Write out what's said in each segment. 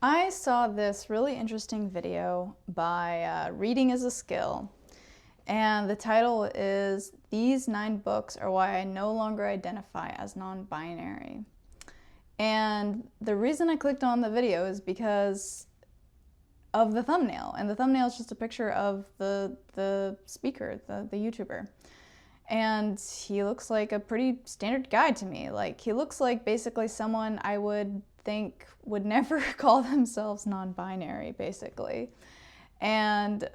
I saw this really interesting video by Reading is a Skill, and the title is These 9 Books Are Why I No Longer Identify as Non-Binary. And the reason I clicked on the video is because of the thumbnail, and the thumbnail is just a picture of the speaker, the YouTuber. And he looks like a pretty standard guy to me. Like, he looks like basically someone I would think would never call themselves non-binary, basically. And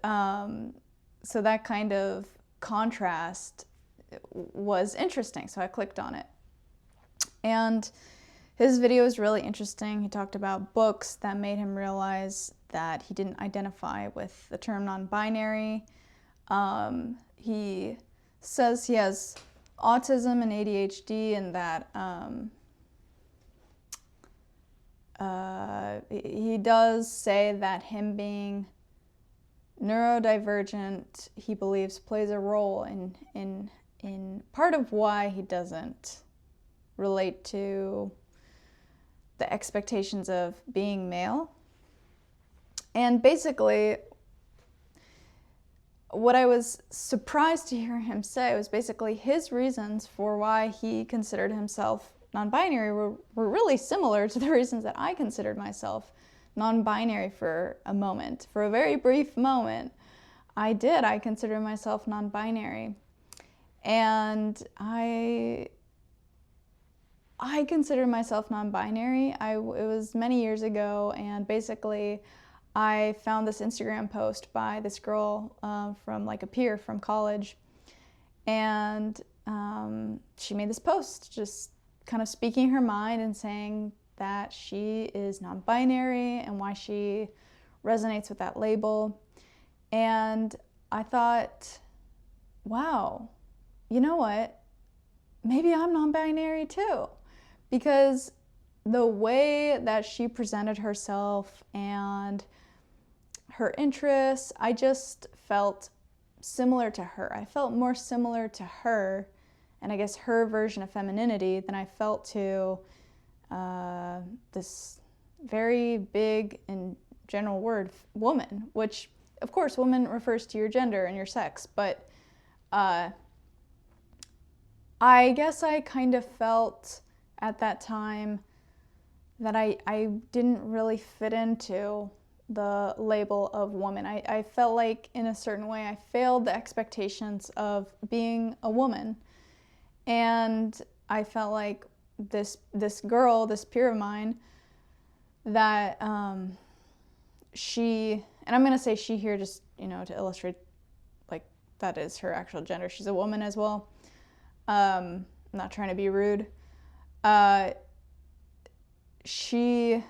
so that kind of contrast was interesting, so I clicked on it. And his video is really interesting. He talked about books that made him realize that he didn't identify with the term non-binary. He says he has autism and ADHD, and that he does say that him being neurodivergent, he believes, plays a role in part of why he doesn't relate to the expectations of being male. And basically, what I was surprised to hear him say was basically his reasons for why he considered himself non-binary were really similar to the reasons that I considered myself non-binary for a moment. For a very brief moment, I considered myself non-binary. And I considered myself non-binary. It was many years ago, and basically I found this Instagram post by this girl from like a peer from college, and she made this post just kind of speaking her mind and saying that she is non-binary and why she resonates with that label. And I thought, wow, you know what? Maybe I'm non-binary too. Because the way that she presented herself and her interests, I just felt similar to her. I felt more similar to her, and I guess her version of femininity, than I felt to this very big and general word, woman, which, of course, woman refers to your gender and your sex, but I guess I kind of felt at that time that I didn't really fit into the label of woman. I felt like, in a certain way, I failed the expectations of being a woman. And I felt like this girl, this peer of mine, that she, and I'm going to say she here just, to illustrate, like, that is her actual gender. She's a woman as well. I'm not trying to be rude. She,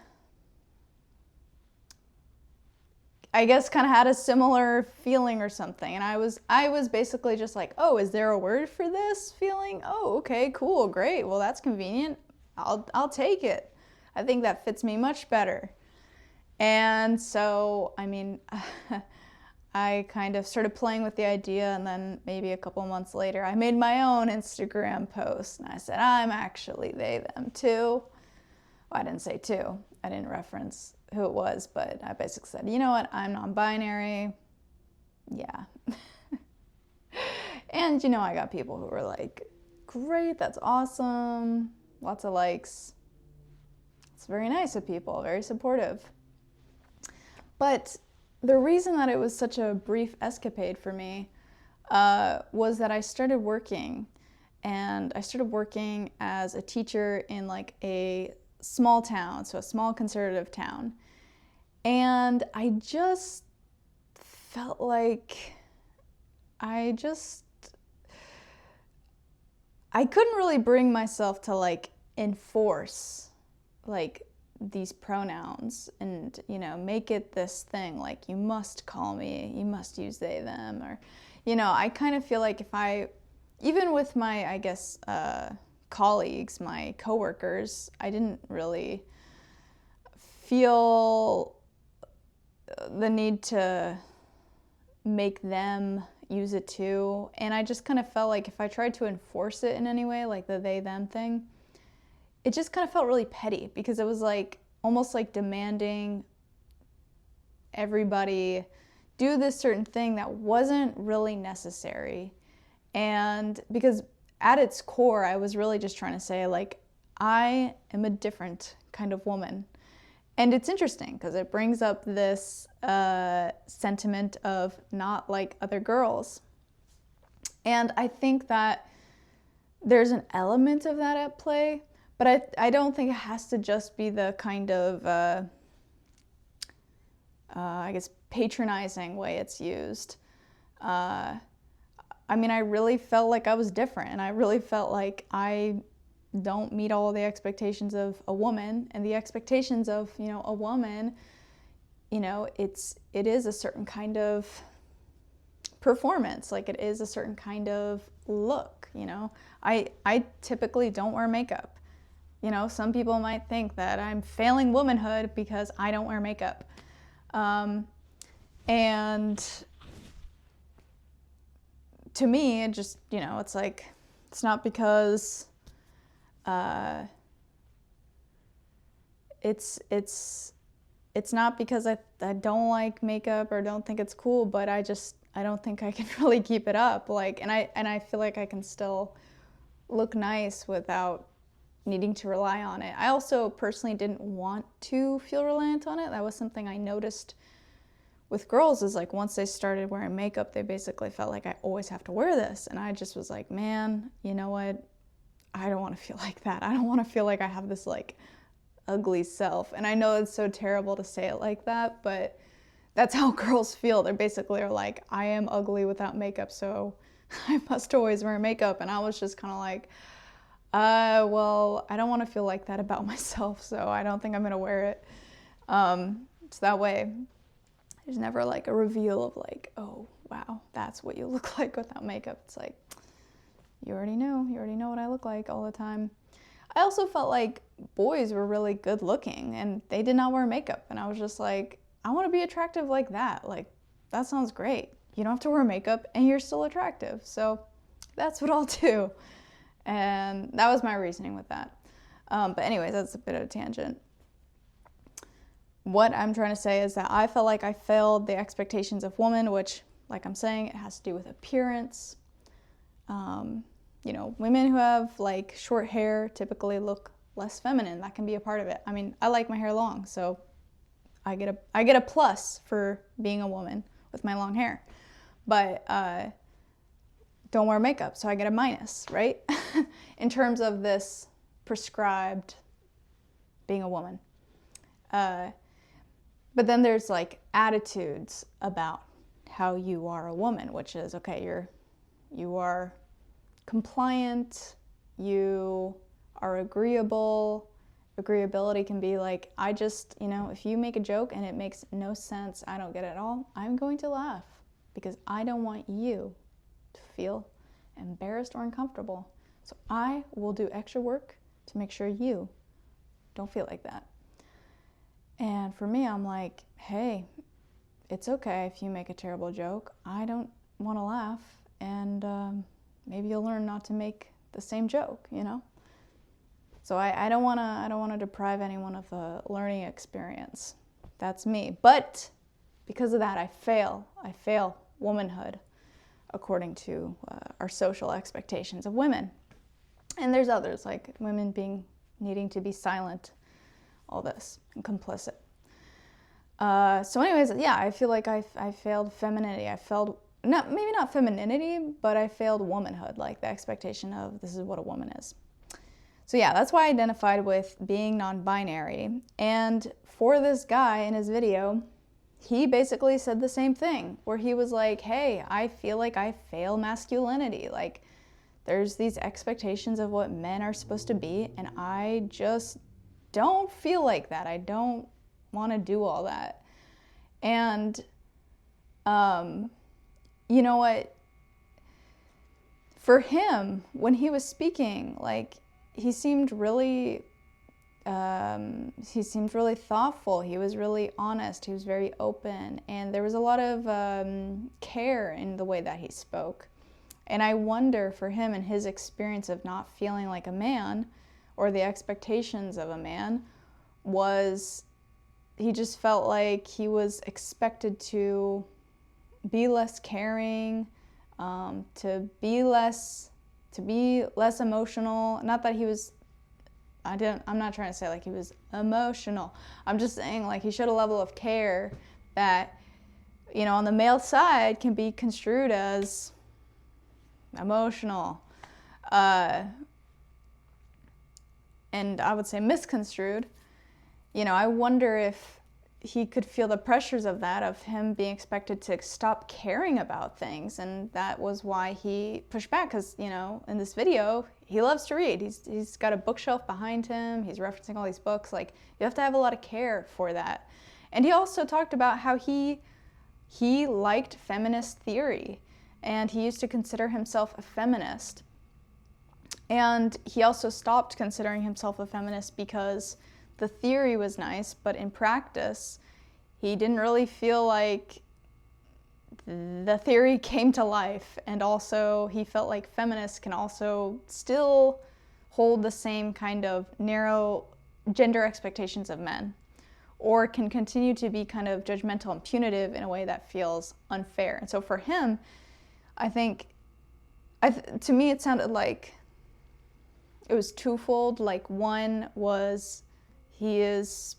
I guess, kind of had a similar feeling or something. And I was basically just like, oh, is there a word for this feeling? Oh, okay, cool, great. Well, that's convenient. I'll take it. I think that fits me much better. And so, I mean, I kind of started playing with the idea, and then maybe a couple months later, I made my own Instagram post, and I said, I'm actually they, them too. Well, I didn't say two. I didn't reference who it was, but I basically said, you know what, I'm non-binary. Yeah. And, I got people who were like, great, that's awesome. Lots of likes. It's very nice of people, very supportive. But the reason that it was such a brief escapade for me was that I started working. And I started working as a teacher in like a small town, so a small conservative town. And I just felt like I couldn't really bring myself to like enforce like these pronouns and, make it this thing, like, you must call me, you must use they, them, or, I kind of feel like if I, even with my, I guess, colleagues, my coworkers, I didn't really feel the need to make them use it too. And I just kind of felt like if I tried to enforce it in any way, like the they, them thing, it just kind of felt really petty, because it was like, almost like demanding everybody do this certain thing that wasn't really necessary. And because at its core, I was really just trying to say, like, I am a different kind of woman. And it's interesting because it brings up this sentiment of not like other girls. And I think that there's an element of that at play, but I don't think it has to just be the kind of, I guess, patronizing way it's used. I mean, I really felt like I was different, and I really felt like I don't meet all the expectations of a woman, and the expectations of, you know, a woman, you know, it is a certain kind of performance, like it is a certain kind of look, you know. I typically don't wear makeup. You know, some people might think that I'm failing womanhood because I don't wear makeup. And to me, it just, you know, it's like, it's not because it's not because I don't like makeup or don't think it's cool, but I don't think I can really keep it up. Like, and I feel like I can still look nice without needing to rely on it. I also personally didn't want to feel reliant on it. That was something I noticed with girls, is like once they started wearing makeup, they basically felt like I always have to wear this. And I just was like, man, you know what? I don't want to feel like that. I don't want to feel like I have this like ugly self. And I know it's so terrible to say it like that, but that's how girls feel. They basically are like, I am ugly without makeup, so I must always wear makeup. And I was just kind of like, well, I don't want to feel like that about myself, so I don't think I'm gonna wear it. So that way, there's never like a reveal of like, oh, wow, that's what you look like without makeup. It's like, you already know what I look like all the time. I also felt like boys were really good looking and they did not wear makeup. And I was just like, I want to be attractive like that. Like, that sounds great. You don't have to wear makeup and you're still attractive. So that's what I'll do. And that was my reasoning with that. But anyways, that's a bit of a tangent. What I'm trying to say is that I felt like I failed the expectations of women, which, like I'm saying, it has to do with appearance. You know, women who have like short hair typically look less feminine. That can be a part of it. I mean, I like my hair long, so I get a plus for being a woman with my long hair. But don't wear makeup, so I get a minus, right? In terms of this prescribed being a woman. But then there's like attitudes about how you are a woman, which is, okay, you are compliant, you are agreeable. Agreeability can be like, I just, you know, if you make a joke and it makes no sense, I don't get it at all, I'm going to laugh because I don't want you to feel embarrassed or uncomfortable. So I will do extra work to make sure you don't feel like that. And for me, I'm like, hey, it's okay if you make a terrible joke. I don't want to laugh, and maybe you'll learn not to make the same joke, you know? So I don't want to deprive anyone of a learning experience. That's me. But because of that, I fail womanhood according to our social expectations of women. And there's others, like women needing to be silent, all this, and complicit. So anyways, yeah, I feel like I failed femininity. I failed, maybe not femininity, but I failed womanhood, like the expectation of this is what a woman is. So yeah, that's why I identified with being non-binary. And for this guy in his video, he basically said the same thing, where he was like, hey, I feel like I fail masculinity. Like, there's these expectations of what men are supposed to be, and I just don't feel like that. I don't want to do all that. And, you know what? For him, when he was speaking, like, he seemed really thoughtful. He was really honest. He was very open. And there was a lot of care in the way that he spoke. And I wonder for him and his experience of not feeling like a man or the expectations of a man, he just felt like he was expected to be less caring, to be less emotional. Not that he was, I'm not trying to say like he was emotional. I'm just saying like he showed a level of care that, on the male side can be construed as emotional. And I would say misconstrued. I wonder if he could feel the pressures of that, of him being expected to stop caring about things. And that was why he pushed back, because, in this video, he loves to read. He's got a bookshelf behind him. He's referencing all these books. Like, you have to have a lot of care for that. And he also talked about how he liked feminist theory, and he used to consider himself a feminist. And he also stopped considering himself a feminist because the theory was nice, but in practice, he didn't really feel like the theory came to life. And also, he felt like feminists can also still hold the same kind of narrow gender expectations of men, or can continue to be kind of judgmental and punitive in a way that feels unfair. And so for him, I think, to me, it sounded like it was twofold. Like, one was he's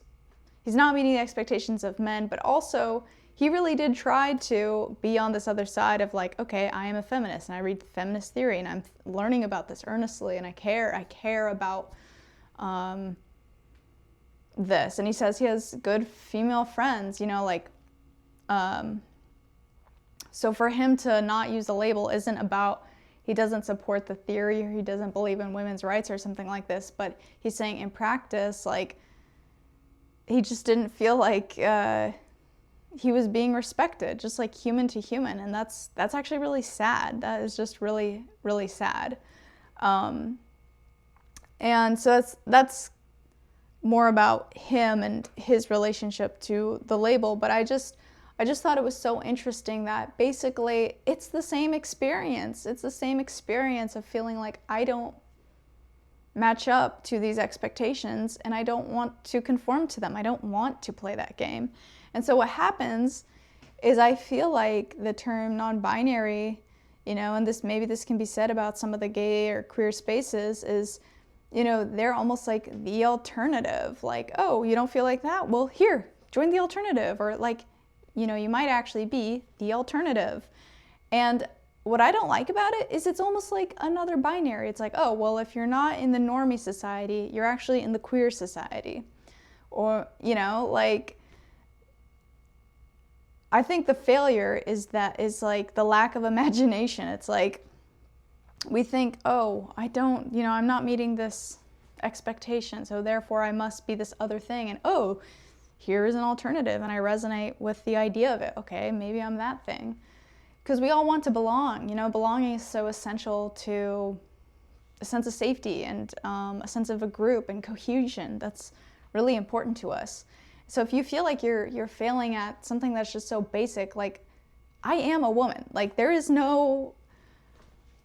not meeting the expectations of men, but also he really did try to be on this other side of like, okay, I am a feminist and I read feminist theory and I'm learning about this earnestly and I care about this. And he says he has good female friends, so for him to not use the label isn't about he doesn't support the theory or he doesn't believe in women's rights or something like this, but he's saying in practice, like, he just didn't feel like he was being respected, just like human to human. And that's actually really sad. That is just really, really sad. And so that's more about him and his relationship to the label. But I just thought it was so interesting that basically it's the same experience. It's the same experience of feeling like I don't match up to these expectations and I don't want to conform to them. I don't want to play that game. And so what happens is I feel like the term non-binary, and maybe this can be said about some of the gay or queer spaces, is, they're almost like the alternative. Like, oh, you don't feel like that? Well, here, join the alternative. Or like, you might actually be the alternative. And what I don't like about it is it's almost like another binary. It's like, oh, well, if you're not in the normie society, you're actually in the queer society. Or, like, I think the failure is like the lack of imagination. It's like, we think, oh, I'm not meeting this expectation, so therefore I must be this other thing. And oh, here's an alternative, and I resonate with the idea of it. Okay, maybe I'm that thing. Because we all want to belong. Belonging is so essential to a sense of safety and a sense of a group and cohesion. That's really important to us. So if you feel like you're failing at something that's just so basic, like, I am a woman. Like, there's no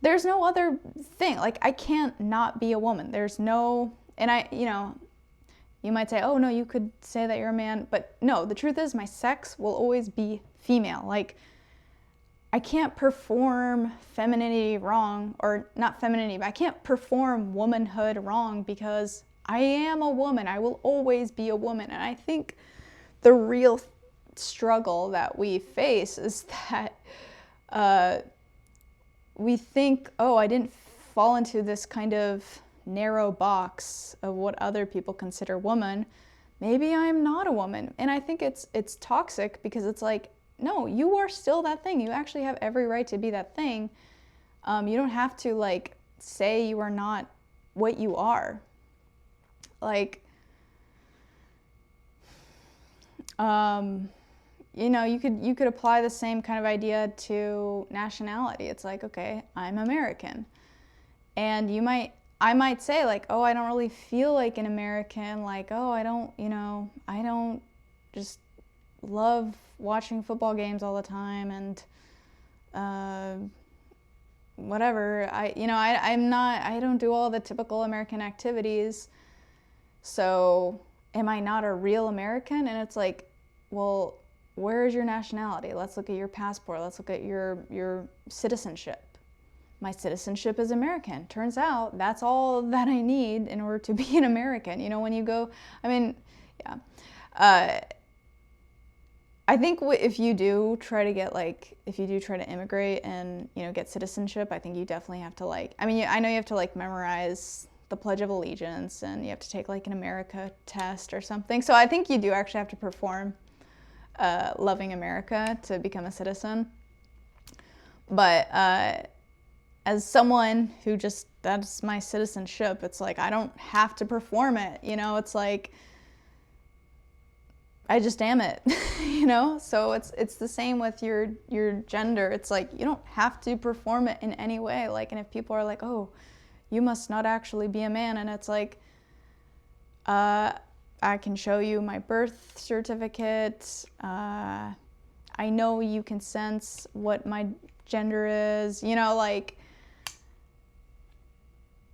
other thing. Like, I can't not be a woman. You might say, oh no, you could say that you're a man, but no, the truth is my sex will always be female. Like, I can't perform femininity wrong, or not femininity, but I can't perform womanhood wrong because I am a woman. I will always be a woman. And I think the real struggle that we face is that we think, oh, I didn't fall into this kind of narrow box of what other people consider woman. Maybe I'm not a woman. And I think it's toxic because it's like, no, you are still that thing. You actually have every right to be that thing. You don't have to like say you are not what you are. Like, you could apply the same kind of idea to nationality. It's like, okay, I'm American. And I might say like, oh, I don't really feel like an American. Like, oh, I don't just love watching football games all the time and whatever. I don't do all the typical American activities. So am I not a real American? And it's like, well, where is your nationality? Let's look at your passport. Let's look at your citizenship. My citizenship is American. Turns out that's all that I need in order to be an American. You know, when you go, I mean, yeah. I think if you do try to get like, if you do try to immigrate and, you know, get citizenship, I think you definitely have to like, I mean, I know you have to like memorize the Pledge of Allegiance and you have to take like an America test or something. So I think you do actually have to perform Loving America to become a citizen. But as someone who just, that's my citizenship, it's like, I don't have to perform it, you know, it's like, I just am it, you know? So it's the same with your gender. It's like, you don't have to perform it in any way. Like, and if people are like, oh, you must not actually be a man, and it's like, I can show you my birth certificate. I know you can sense what my gender is, you know, like,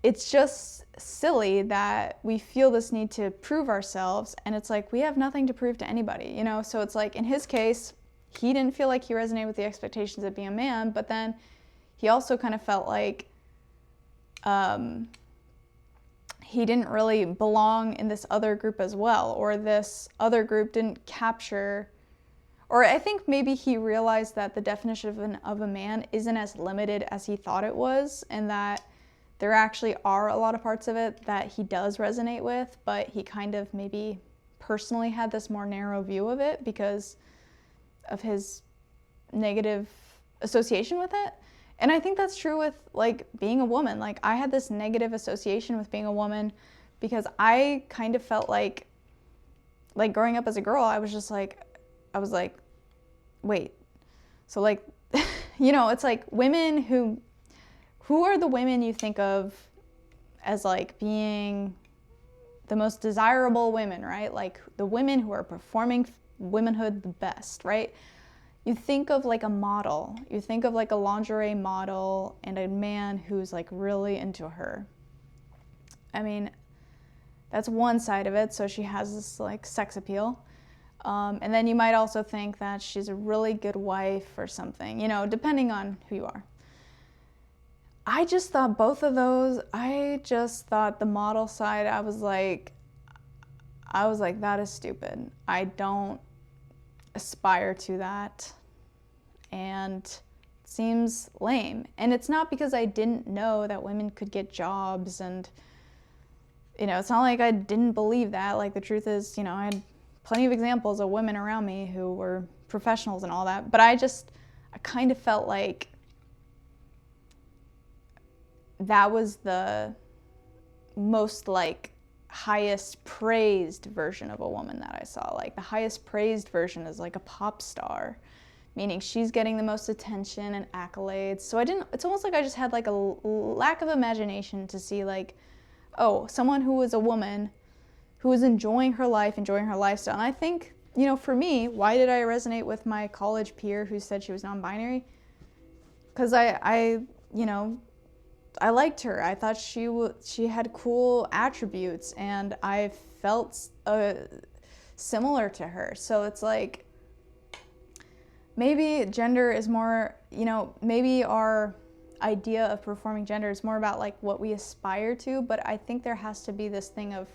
it's just silly that we feel this need to prove ourselves, and it's like, we have nothing to prove to anybody, you know? So it's like, in his case, he didn't feel like he resonated with the expectations of being a man, but then he also kind of felt like he didn't really belong in this other group as well, or this other group didn't capture, or I think maybe he realized that the definition of a man isn't as limited as he thought it was, and that there actually are a lot of parts of it that he does resonate with, but he kind of maybe personally had this more narrow view of it because of his negative association with it. And I think that's true with like being a woman. Like, I had this negative association with being a woman because I kind of felt like growing up as a girl, I was like, wait, so like, you know, it's like women who are the women you think of as like being the most desirable women, right? Like the women who are performing womanhood the best, right? You think of like a model, you think of like a lingerie model and a man who's like really into her. I mean, that's one side of it. So she has this like sex appeal. And then you might also think that she's a really good wife or something, you know, depending on who you are. I just thought both of those, I just thought the model side, I was like, that is stupid. I don't aspire to that. And it seems lame. And it's not because I didn't know that women could get jobs, and, you know, it's not like I didn't believe that. Like, the truth is, you know, I had plenty of examples of women around me who were professionals and all that. But I kind of felt like that was the most like highest praised version of a woman that I saw. Like, the highest praised version is like a pop star, meaning she's getting the most attention and accolades. So it's almost like I just had like a lack of imagination to see like, oh, someone who was a woman who was enjoying her life, enjoying her lifestyle. And I think, you know, for me, why did I resonate with my college peer who said she was non-binary? Because I you know, I liked her. I thought she had cool attributes, and I felt similar to her. So it's like, maybe gender is more, you know, maybe our idea of performing gender is more about like what we aspire to, but I think there has to be this thing of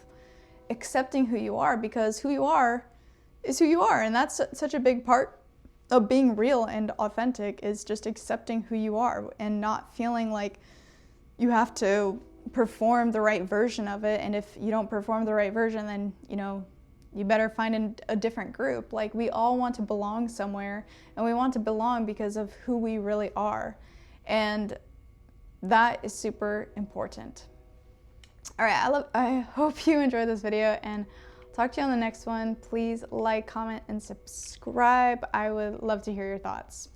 accepting who you are, because who you are is who you are, and that's such a big part of being real and authentic, is just accepting who you are and not feeling like you have to perform the right version of it, and if you don't perform the right version, then, you know, you better find a different group. Like, we all want to belong somewhere, and we want to belong because of who we really are, and that is super important. All right, I hope you enjoyed this video, and I'll talk to you on the next one. Please like, comment, and subscribe. I would love to hear your thoughts.